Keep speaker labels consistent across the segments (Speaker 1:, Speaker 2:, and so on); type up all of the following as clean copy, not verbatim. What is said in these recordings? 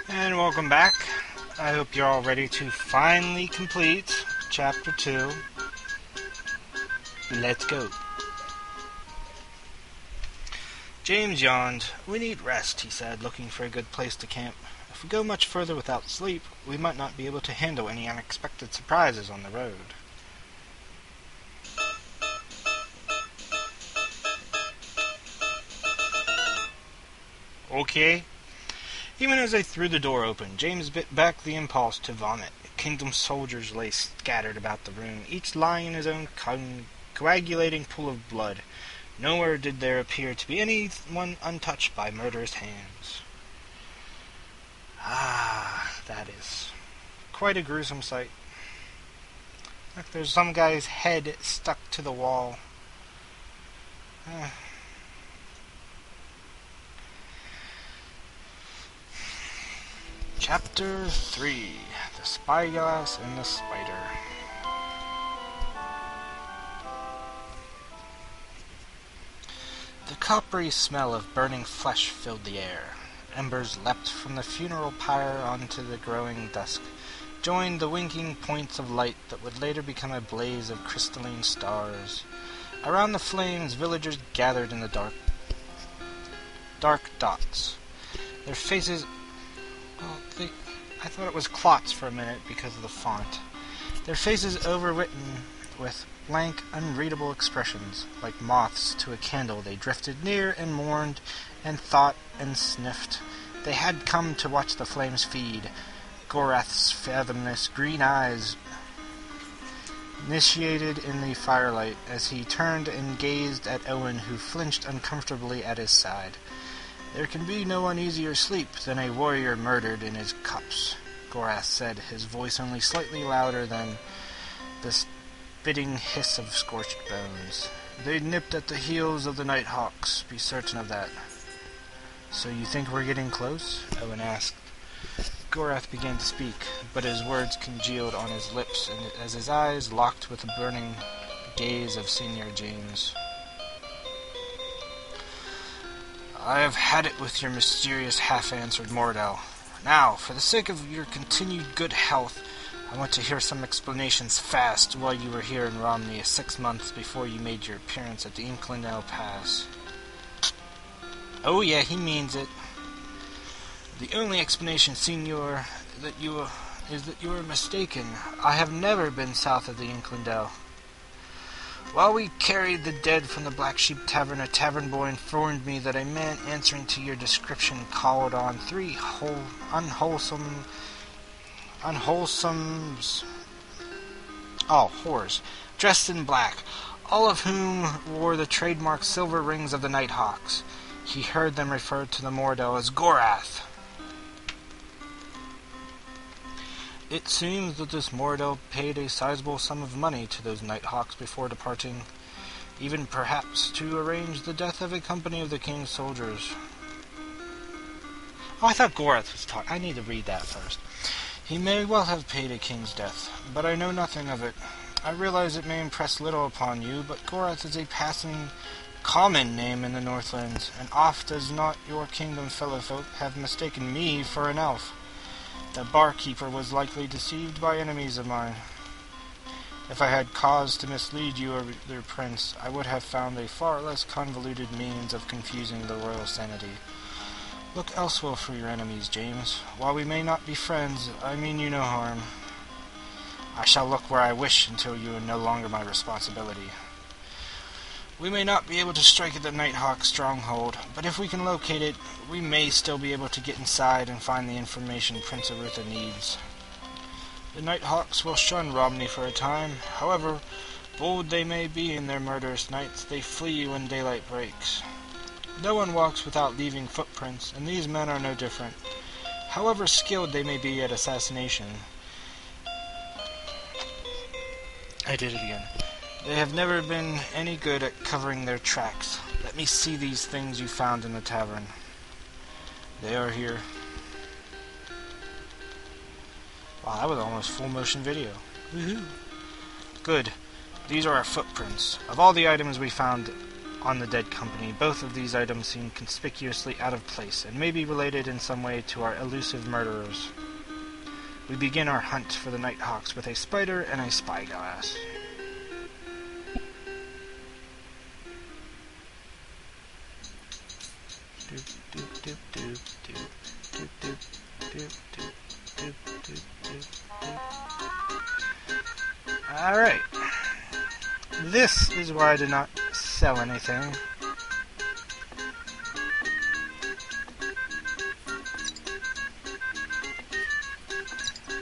Speaker 1: And welcome back. I hope you're all ready to finally complete Chapter 2. Let's go. James yawned. "We need rest," he said, looking for a good place to camp. "If we go much further without sleep, we might not be able to handle any unexpected surprises on the road." Okay. Even as they threw the door open, James bit back the impulse to vomit. Kingdom soldiers lay scattered about the room, each lying in his own coagulating pool of blood. Nowhere did there appear to be anyone untouched by murderous hands. That is quite a gruesome sight. Look, there's some guy's head stuck to the wall. Chapter 3. The Spyglass and the Spider. The coppery smell of burning flesh filled the air. Embers leapt from the funeral pyre onto the growing dusk, joined the winking points of light that would later become a blaze of crystalline stars. Around the flames, villagers gathered in the dark dots. Their faces... I thought it was clots for a minute because of the font. Their faces overwritten with blank, unreadable expressions. Like moths to a candle, they drifted near and mourned and thought and sniffed. They had come to watch the flames feed. Gorath's fathomless green eyes initiated in the firelight as he turned and gazed at Owen, who flinched uncomfortably at his side. "There can be no uneasier sleep than a warrior murdered in his cups," Gorath said, his voice only slightly louder than the spitting hiss of scorched bones. "They nipped at the heels of the Nighthawks, be certain of that." "So you think we're getting close?" Owen asked. Gorath began to speak, but his words congealed on his lips as his eyes locked with the burning gaze of Senior James. "I have had it with your mysterious half-answered Mordell. Now, for the sake of your continued good health, I want to hear some explanations fast while you were here in Romney 6 months before you made your appearance at the Inclinell Pass." "Oh yeah, he means it." "The only explanation, Signor, is that you are mistaken. I have never been south of the Inclinell. While we carried the dead from the Black Sheep Tavern, a tavern boy informed me that a man answering to your description called on 3 unwholesomes, whores, dressed in black, all of whom wore the trademark silver rings of the Nighthawks. He heard them refer to the Mordell as Gorath. It seems that this Mordell paid a sizable sum of money to those Nighthawks before departing, even perhaps to arrange the death of a company of the king's soldiers." Oh, I thought Gorath was talking. I need to read that first. "He may well have paid a king's death, but I know nothing of it. I realize it may impress little upon you, but Gorath is a passing common name in the Northlands, and oft does not your kingdom fellowfolk have mistaken me for an elf. The barkeeper was likely deceived by enemies of mine. If I had cause to mislead you or their prince, I would have found a far less convoluted means of confusing the royal sanity. Look elsewhere for your enemies, James. While we may not be friends, I mean you no harm. I shall look where I wish until you are no longer my responsibility. We may not be able to strike at the Nighthawk stronghold, but if we can locate it, we may still be able to get inside and find the information Prince Arutha needs. The Nighthawks will shun Romney for a time. However bold they may be in their murderous nights, they flee when daylight breaks. No one walks without leaving footprints, and these men are no different. However skilled they may be at assassination, I did it again. They have never been any good at covering their tracks. Let me see these things you found in the tavern. They are here." Wow, that was almost full motion video. Woohoo! "Good. These are our footprints. Of all the items we found on the dead company. Both of these items seem conspicuously out of place, and may be related in some way to our elusive murderers. We begin our hunt for the Nighthawks with a spider and a spyglass. Alright. This is why I did not sell anything.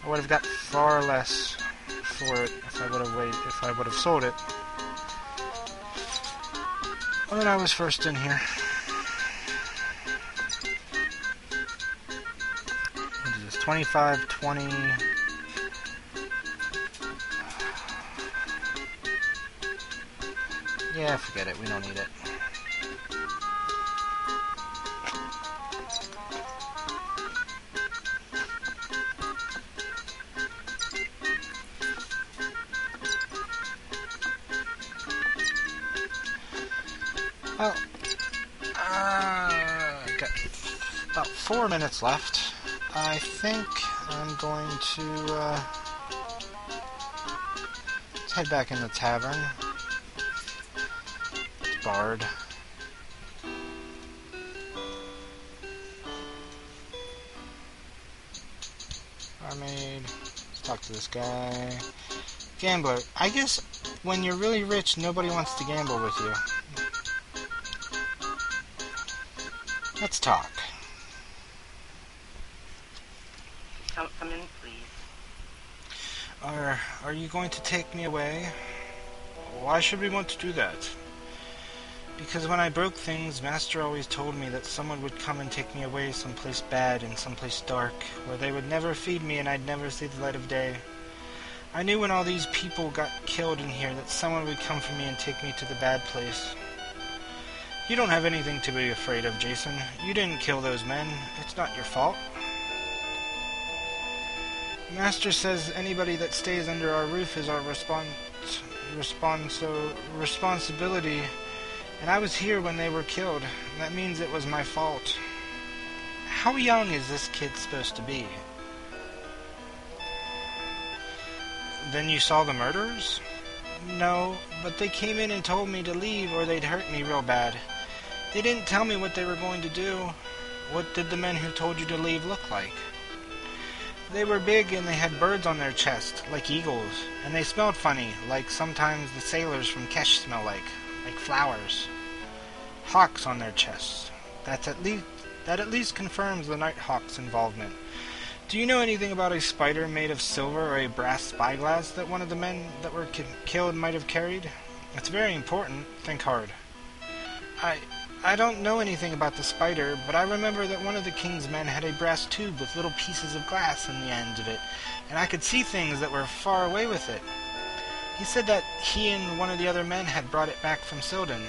Speaker 1: I would have got far less for it if I would have sold it when I was first in here. What is this? 25, 20. Yeah, forget it. We don't need it. Well, got about 4 minutes left. I think I'm going to let's head back in the tavern. It's barred. Barmaid. Let's talk to this guy. Gambler. I guess when you're really rich, nobody wants to gamble with you. Let's talk.
Speaker 2: Come in, please.
Speaker 1: Are you going to take me away? Why should we want to do that? Because when I broke things, Master always told me that someone would come and take me away someplace bad and someplace dark, where they would never feed me and I'd never see the light of day. I knew when all these people got killed in here that someone would come for me and take me to the bad place. You don't have anything to be afraid of, Jason. You didn't kill those men. It's not your fault. Master says anybody that stays under our roof is our responsibility. And I was here when they were killed. That means it was my fault. How young is this kid supposed to be? Then you saw the murderers? No, but they came in and told me to leave or they'd hurt me real bad. They didn't tell me what they were going to do. What did the men who told you to leave look like? They were big and they had birds on their chest, like eagles, and they smelled funny, like sometimes the sailors from Kesh smell like flowers. Hawks on their chests. That at least confirms the Nighthawk's involvement. Do you know anything about a spider made of silver or a brass spyglass that one of the men that were killed might have carried? It's very important. Think hard. I don't know anything about the spider, but I remember that one of the king's men had a brass tube with little pieces of glass in the end of it, and I could see things that were far away with it. He said that he and one of the other men had brought it back from Sildon.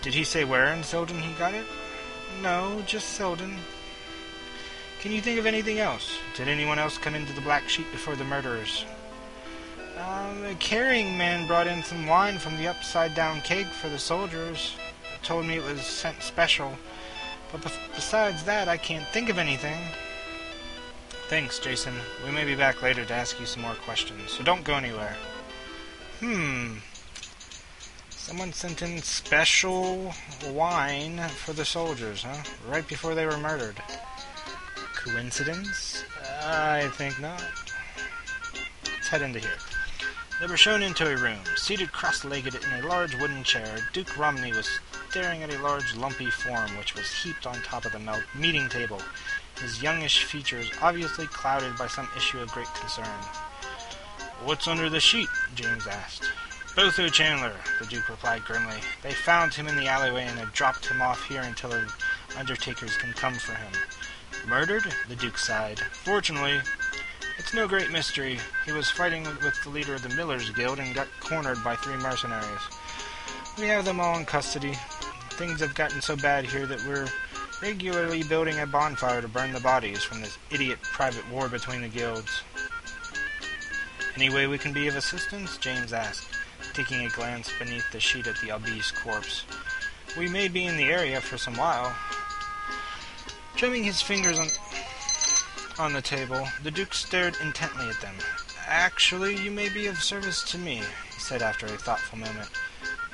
Speaker 1: Did he say where in Sildon he got it? No, just Sildon. Can you think of anything else? Did anyone else come into the Black Sheep before the murderers? The carrying man brought in some wine from the upside-down keg for the soldiers. Told me it was sent special. But besides that, I can't think of anything. Thanks, Jason. We may be back later to ask you some more questions, so don't go anywhere. Someone sent in special wine for the soldiers, huh? Right before they were murdered. Coincidence? I think not. Let's head into here. They were shown into a room. Seated cross-legged in a large wooden chair, Duke Romney was staring at a large lumpy form which was heaped on top of the meeting table, his youngish features obviously clouded by some issue of great concern. "What's under the sheet?" James asked. "Botho Chandler," the Duke replied grimly. "They found him in the alleyway and have dropped him off here until the undertakers can come for him." "Murdered?" the Duke sighed. "Fortunately, it's no great mystery. He was fighting with the leader of the Millers Guild and got cornered by 3 mercenaries. We have them all in custody. Things have gotten so bad here that we're regularly building a bonfire to burn the bodies from this idiot private war between the guilds." "Any way we can be of assistance?" James asked. taking a glance beneath the sheet at the obese corpse. "We may be in the area for some while." Drumming his fingers on the table, the Duke stared intently at them. "Actually, you may be of service to me," he said after a thoughtful moment.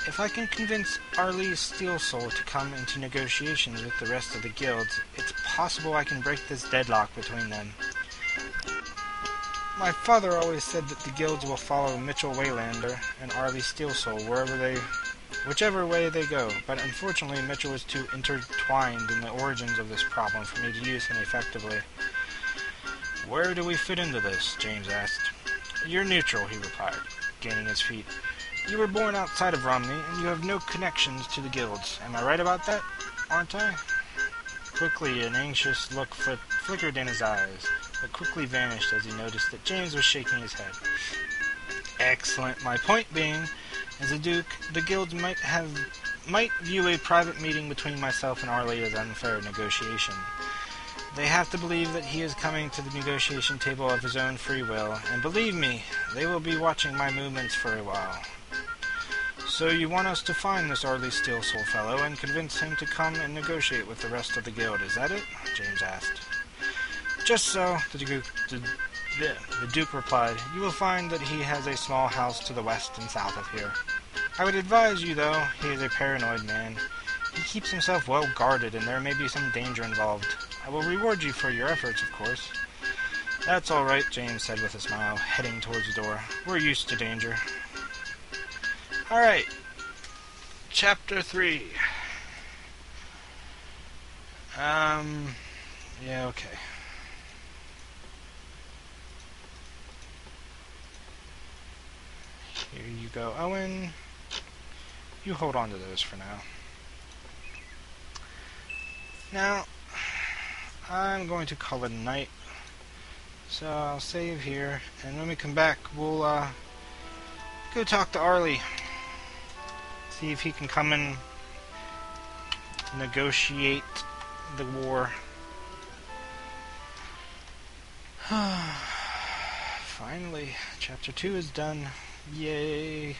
Speaker 1: "If I can convince Arlie Steelsoul to come into negotiations with the rest of the guilds, it's possible I can break this deadlock between them. My father always said that the guilds will follow Mitchell Waylander and Arlie Steelsoul whichever way they go, but unfortunately Mitchell is too intertwined in the origins of this problem for me to use him effectively." "Where do we fit into this?" James asked. "You're neutral," he replied, gaining his feet. "You were born outside of Romney, and you have no connections to the guilds. Am I right about that? Aren't I?" Quickly, an anxious look flickered in his eyes, but quickly vanished as he noticed that James was shaking his head. "Excellent. My point being, as a Duke, the guilds might view a private meeting between myself and Arlie as unfair negotiation. They have to believe that he is coming to the negotiation table of his own free will, and believe me, they will be watching my movements for a while." "So you want us to find this Arlie Steelsoul fellow and convince him to come and negotiate with the rest of the guild, is that it?" James asked. "Just so," the Duke replied. "You will find that he has a small house to the west and south of here. I would advise you, though, he is a paranoid man. He keeps himself well guarded, and there may be some danger involved. I will reward you for your efforts, of course." "That's all right," James said with a smile, heading towards the door. "We're used to danger." All right. Chapter 3. Yeah, okay. Here you go, Owen. You hold on to those for now. Now, I'm going to call it a night. So I'll save here, and when we come back, we'll go talk to Arlie. See if he can come and negotiate the war. Finally, chapter 2 is done. Yay.